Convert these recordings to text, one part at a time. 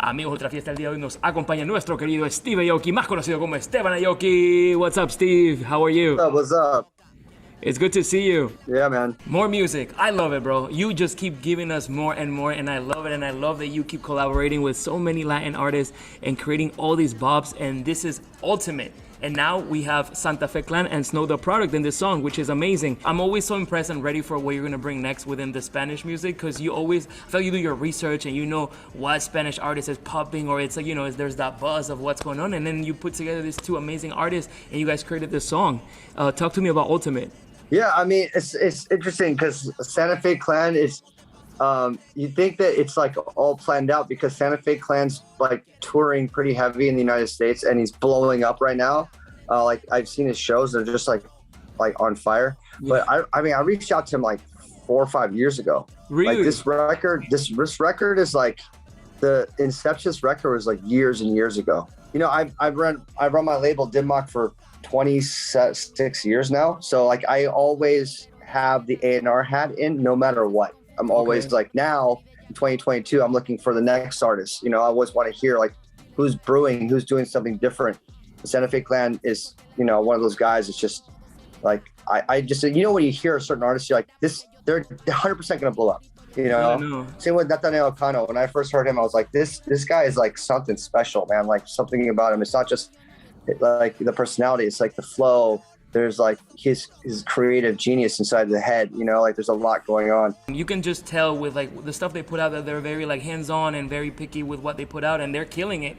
Amigos de Fiesta, el día de hoy nos acompaña nuestro querido Steve Aoki, más conocido como Esteban Aoki. What's up, Steve? How are you? What's up? It's good to see you. Yeah, man. More music. I love it, bro. You just keep giving us more and more, and I love it. And I love that you keep collaborating with so many Latin artists and creating all these bops. And this is ultimate. And now we have Santa Fe Clan and Snow the product in this song, which is amazing. I'm always so impressed and ready for what you're gonna bring next within the Spanish music, because you always, I feel like you do your research and you know what Spanish artist is popping, or it's like, you know, there's that buzz of what's going on, and then you put together these two amazing artists and you guys created this song. Talk to me about Ultimate. Yeah, I mean, it's interesting because Santa Fe Clan is, you think that it's like all planned out because Santa Fe Clan's like touring pretty heavy in the United States and he's blowing up right now. Like I've seen his shows, they're just like on fire. Yeah. But I mean, I reached out to him like 4 or 5 years ago. Really? Like this record is like, the Inception's record was like years and years ago. You know, I've run my label Dimmock for 26 years now. So like I always have the A&R hat in no matter what. I'm always like, now in 2022, I'm looking for the next artist. You know, I always want to hear like who's brewing, who's doing something different. The Santa Fe Clan is, you know, one of those guys. It's just like, I just, you know, when you hear a certain artist, you're like, they're 100% going to blow up. You know, same with Nathaniel Cano. When I first heard him, I was like, this guy is like something special, man. Like something about him. It's not just like the personality. It's like the flow. There's like his creative genius inside the head. You know, like there's a lot going on. You can just tell with like the stuff they put out that they're very like hands-on and very picky with what they put out, and they're killing it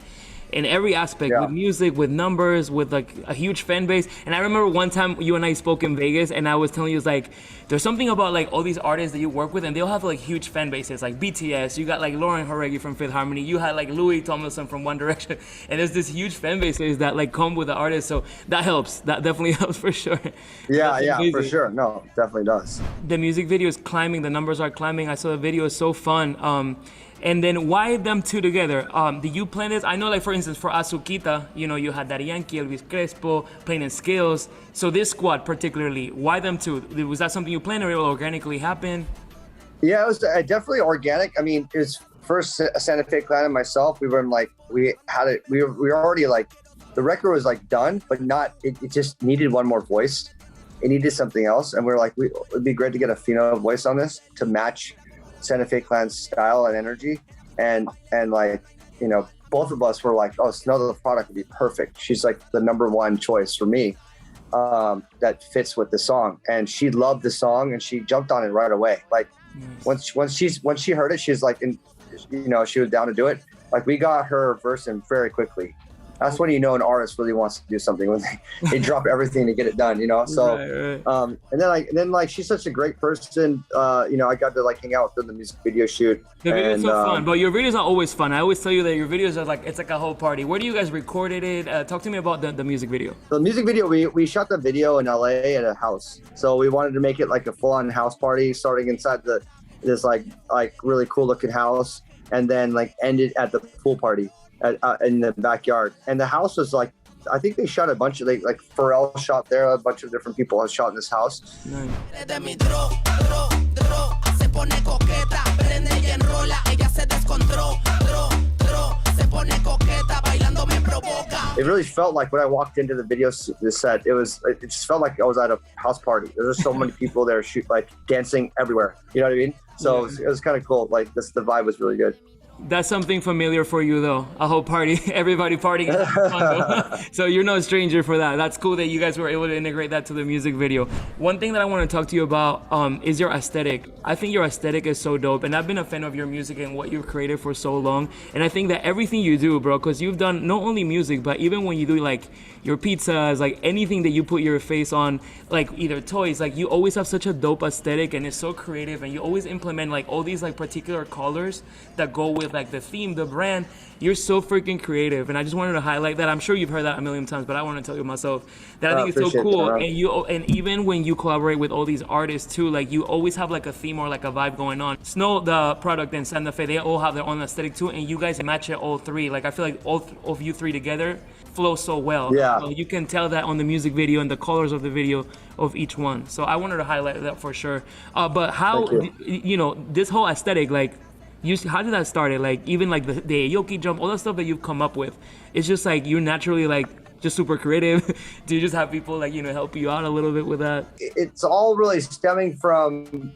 in every aspect, with music, with numbers, with like a huge fan base. And I remember one time you and I spoke in Vegas and I was telling you, it's like, there's something about like all these artists that you work with and they'll have like huge fan bases, like BTS, you got like Lauren Joregi from Fifth Harmony, you had like Louis Tomlinson from One Direction, and there's this huge fan bases that like come with the artist, so that helps, that definitely helps for sure. Yeah, for sure. No, it definitely does. The music video is climbing, the numbers are climbing. I saw the video, is so fun. And then why them two together? Do you plan this? I know, like for instance, for Azuquita, you know, you had Daddy Yankee, Elvis Crespo, Plain and Skills. So this squad particularly, why them two? Was that something you planned, or it will organically happen? Yeah, it was definitely organic. I mean, it was first Santa Fe Clan and myself. We were like, we were already like, the record was like done, but not. It just needed one more voice. It needed something else, and we were like, it'd be great to get a female voice on this to match Santa Fe Clan's style and energy, and like, you know, both of us were like, oh, Snow the product would be perfect. She's like the #1 choice for me, that fits with the song. And she loved the song and she jumped on it right away. Like once she heard it, she's like, you know, she was down to do it. Like we got her verse in very quickly. That's when you know an artist really wants to do something, when they drop everything to get it done, you know. So, right. And then like she's such a great person. You know, I got to like hang out with the music video shoot. The videos are fun, but your videos are always fun. I always tell you that your videos are like, it's like a whole party. Where do you guys recorded it? Talk to me about the music video. The music video, we shot the video in LA at a house. So we wanted to make it like a full-on house party, starting inside this like really cool looking house, and then like ended at the pool party. In the backyard. And the house was like, I think they shot a bunch of, like Pharrell shot there, a bunch of different people have shot in this house. Nice. It really felt like when I walked into the video set, it just felt like I was at a house party. There were so many people there like dancing everywhere. You know what I mean? So it was kind of cool. Like the vibe was really good. That's something familiar for you though, a whole party, everybody partying. So you're no stranger for that. That's cool that you guys were able to integrate that to the music video. One thing that I want to talk to you about is your aesthetic. I think your aesthetic is so dope, and I've been a fan of your music and what you've created for so long. And I think that everything you do, bro, because you've done not only music, but even when you do like your pizzas, like anything that you put your face on, like either toys, like you always have such a dope aesthetic, and it's so creative, and you always implement like all these like particular colors that go with like the theme, the brand. You're so freaking creative, and I just wanted to highlight that. I'm sure you've heard that a million times, but I want to tell you myself that I think it's so cool. And even when you collaborate with all these artists too, like you always have like a theme or like a vibe going on. Snow the product and Santa Fe, they all have their own aesthetic too, and you guys match it all three. Like I feel like all of you three together flow so well. Yeah. So you can tell that on the music video and the colors of the video of each one. So I wanted to highlight that for sure. But how, you know, this whole aesthetic, like How did that start? Like even like the Aoki jump, all the stuff that you've come up with, it's just like you're naturally like just super creative. Do you just have people like, help you out a little bit with that? It's all really stemming from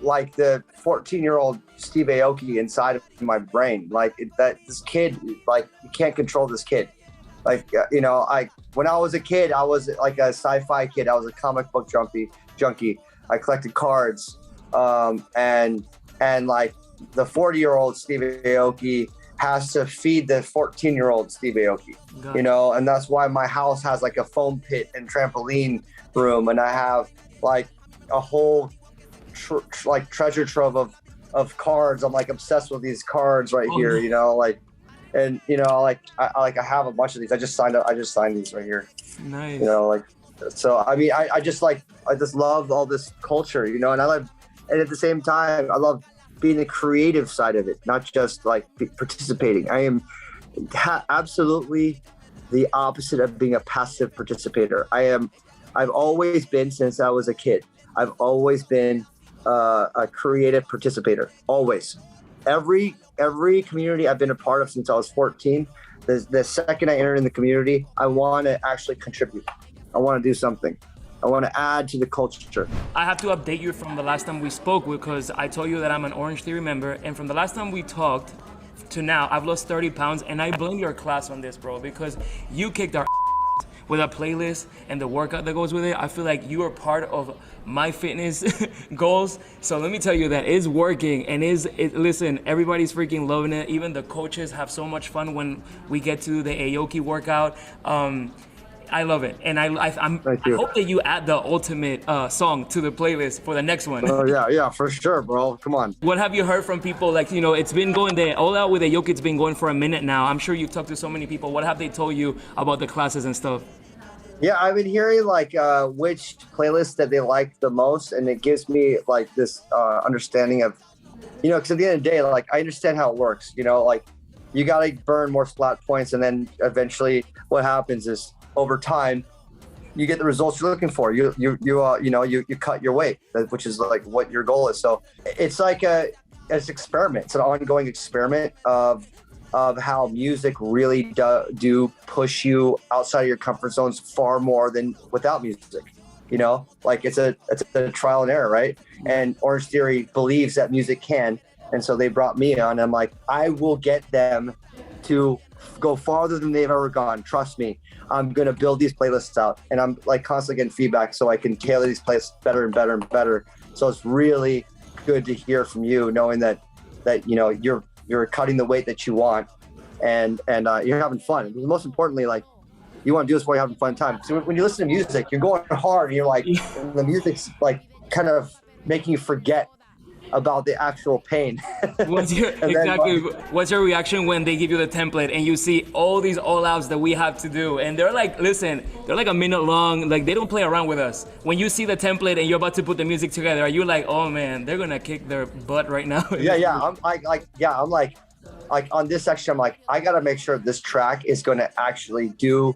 like the 14-year-old Steve Aoki inside of my brain. Like this kid, like you can't control this kid. Like, when I was a kid, I was like a sci-fi kid. I was a comic book junkie. I collected cards. And like the 40-year-old Steve Aoki has to feed the 14-year-old Steve Aoki, and that's why my house has like a foam pit and trampoline room. And I have like a whole treasure trove of cards. I'm like obsessed with these cards right here, and I have a bunch of these. I just signed these right here. Nice. So I mean, I just love all this culture, and and at the same time, I love being the creative side of it, not just like participating. I am absolutely the opposite of being a passive participator. I've always been, since I was a kid, I've always been a creative participator, always. Every community I've been a part of since I was 14, the second I entered in the community, I want to actually contribute. I want to do something. I want to add to the culture. I have to update you from the last time we spoke, because I told you that I'm an Orange Theory member, and from the last time we talked to now, I've lost 30 pounds, and I blame your class on this, bro, because you kicked our with a playlist and the workout that goes with it. I feel like you are part of my fitness goals. So let me tell you that it's working, and listen, everybody's freaking loving it. Even the coaches have so much fun when we get to the Aoki workout. I love it, and I hope that you add the ultimate song to the playlist for the next one. Oh yeah, for sure, bro. Come on. What have you heard from people? Like, it's been going there. All Out with Aoki, it's been going for a minute now. I'm sure you've talked to so many people. What have they told you about the classes and stuff? Yeah, I've been hearing like which playlist that they like the most, and it gives me like this understanding of, because at the end of the day, like I understand how it works. Like you gotta burn more splat points, and then eventually what happens is, over time, you get the results you're looking for. You cut your weight, which is like what your goal is. So it's like it's an experiment. It's an ongoing experiment of how music really do push you outside of your comfort zones far more than without music. Like it's a trial and error, right? And Orange Theory believes that music can, and so they brought me on. I'm like, I will get them to go farther than they've ever gone. Trust me. I'm going to build these playlists out, and I'm like constantly getting feedback so I can tailor these playlists better and better and better. So it's really good to hear from you, knowing that you're cutting the weight that you want, and you're having fun. And most importantly, like you want to do this while you're having fun time. So when you listen to music, you're going hard, and you're like, and the music's like kind of making you forget about the actual pain. What's your reaction when they give you the template and you see all these all-outs that we have to do, and they're like, listen, they're like a minute long, like they don't play around with us. When you see the template and you're about to put the music together, are you like, oh man, they're gonna kick their butt right now? Yeah. I'm like on this section, I'm like, I gotta make sure this track is gonna actually do,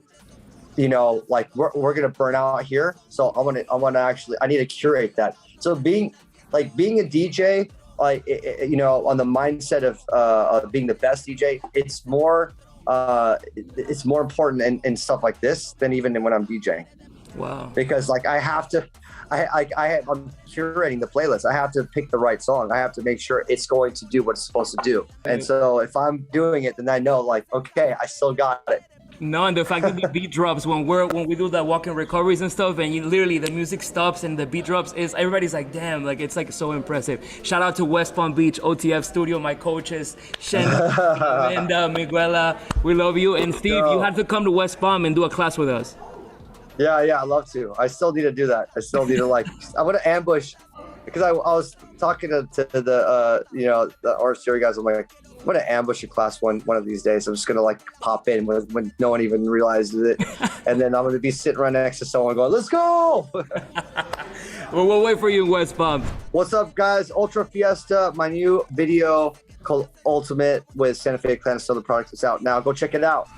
like we're gonna burn out here. So I need to curate that. So being a DJ, like, on the mindset of being the best DJ, it's more important in stuff like this than even when I'm DJing. Wow. Because like I'm curating the playlist. I have to pick the right song. I have to make sure it's going to do what it's supposed to do. And so if I'm doing it, then I know like, okay, I still got it. No, and the fact that the beat drops when we do the walking recoveries and stuff, and literally the music stops and the beat drops, everybody's like, damn, like it's like so impressive. Shout out to West Palm Beach OTF Studio, my coaches, Shen, Linda, Miguela, we love you. And Steve, you had to come to West Palm and do a class with us. Yeah, I'd love to. I still need to do that. I still need to I want to ambush, because I was talking to the Orange Theory guys. I'm like, I'm going to ambush a class one of these days. I'm just going to like pop in when no one even realizes it. And then I'm going to be sitting right next to someone going, let's go. Well, we'll wait for you in West Palm. What's up, guys? Ultra Fiesta, my new video called Ultimate with Santa Fe Clan. So the product is out now. Go check it out.